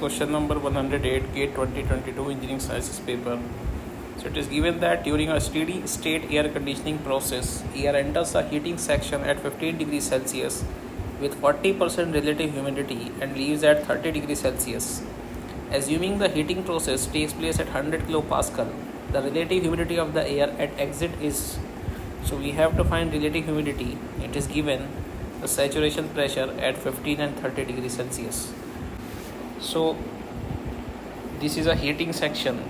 question number 108 GATE 2022 Engineering Sciences paper. So it is given that during a steady state air conditioning process, air enters the heating section at 15 degrees Celsius with 40% relative humidity and leaves at 30 degrees Celsius. Assuming the heating process takes place at 100 kilopascal, the relative humidity of the air at exit is, so we have to find relative humidity. It is given the saturation pressure at 15 and 30 degrees Celsius. So this is a heating section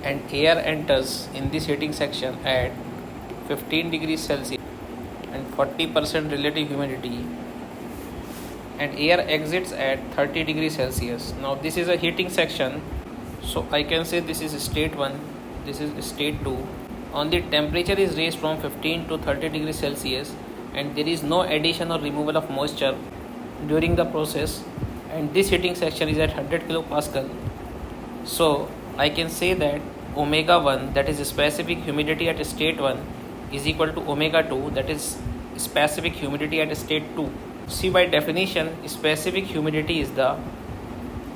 and air enters in this heating section at 15 degrees Celsius and 40% relative humidity, and air exits at 30 degrees Celsius. Now this is a heating section, so I can say this is state 1, this is state 2. Only temperature is raised from 15 to 30 degrees Celsius and there is no addition or removal of moisture during the process, and this heating section is at 100 kilopascal. So I can say that omega 1, that is specific humidity at state 1, is equal to omega 2, that is specific humidity at state 2. See, by definition, specific humidity is the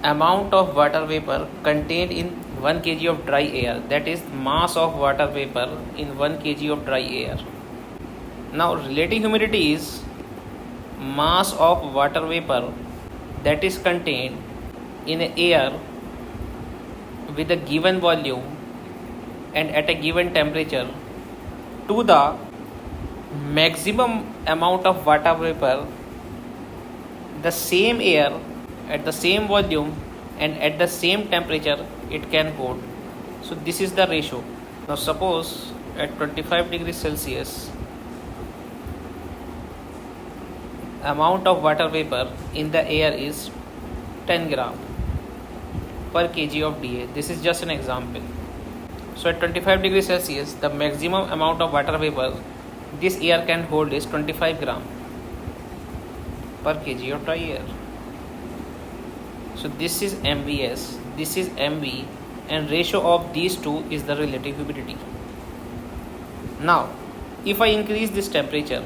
amount of water vapor contained in 1 kg of dry air, that is mass of water vapor in 1 kg of dry air. Now relative humidity is mass of water vapor that is contained in air with a given volume and at a given temperature to the maximum amount of water vapor the same air at the same volume and at the same temperature it can hold. So this is the ratio. Now suppose at 25 degrees Celsius amount of water vapor in the air is 10 gram per kg of DA. This is just an example. So at 25 degrees Celsius the maximum amount of water vapor this air can hold is 25 gram per kg of dry air. So this is MVS, this is MV, and ratio of these two is the relative humidity. Now if I increase this temperature,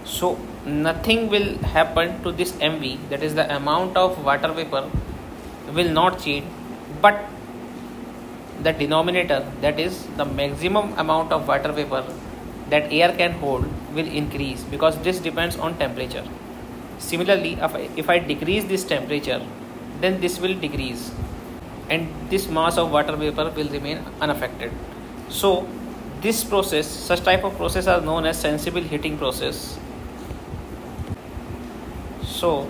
so nothing will happen to this MV, that is the amount of water vapor will not change, but the denominator, that is the maximum amount of water vapor that air can hold, will increase because this depends on temperature. Similarly, if I decrease this temperature, then this will decrease and this mass of water vapor will remain unaffected. So this process, such type of process are known as sensible heating process. So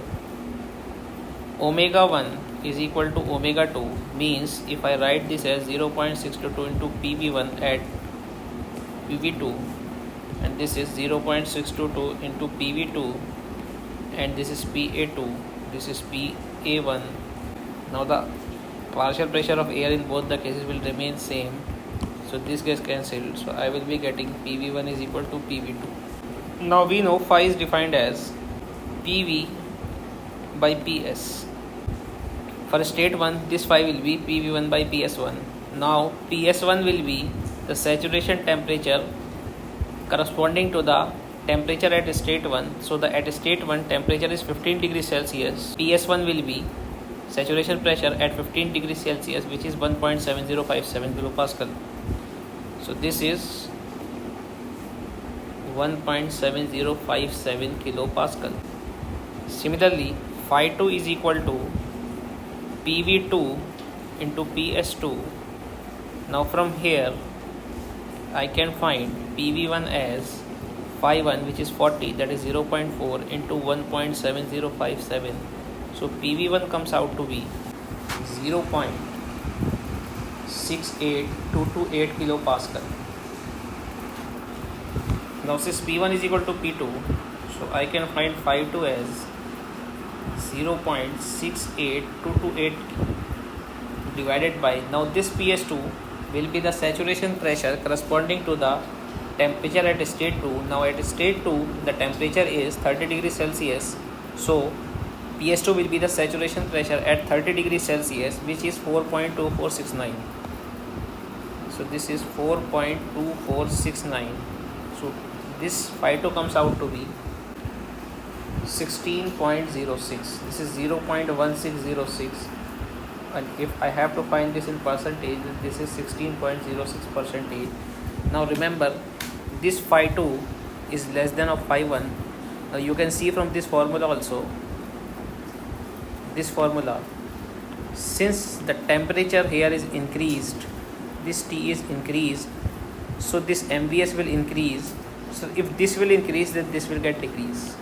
omega 1 is equal to omega 2 means if I write this as 0.622 into PV1 at PV2, and this is 0.622 into PV2, and this is PA2, this is PA1. Now the partial pressure of air in both the cases will remain same, so this gets cancelled, so I will be getting PV1 is equal to PV2. Now we know phi is defined as PV by PS. For state 1 this phi will be PV1 by PS1. Now PS1 will be the saturation temperature corresponding to the temperature at state 1. So the at state 1 temperature is 15 degrees Celsius. PS1 will be saturation pressure at 15 degrees Celsius, which is 1.7057 kilopascal. So this is 1.7057 kilopascal. Similarly, phi 2 is equal to PV2 into PS2. Now from here I can find PV1 as phi 1, which is 40, that is 0.4 into 1.7057. So PV1 comes out to be 0.68228 kilopascal. Now since P1 is equal to P2, so I can find phi 2 as 0.68228 divided by, now this PS2 will be the saturation pressure corresponding to the temperature at state 2. Now at state 2 the temperature is 30 degrees Celsius, so PS2 will be the saturation pressure at 30 degrees Celsius, which is 4.2469. So this is 4.2469. So this phi 2 comes out to be 16.06. This is 0.1606, and if I have to find this in percentage, this is 16.06 percentage. Now remember, this phi 2 is less than of phi 1. Now you can see from this formula also, this formula, since the temperature here is increased, this T is increased, so this MVS will increase. So if this will increase, then this will get decreased.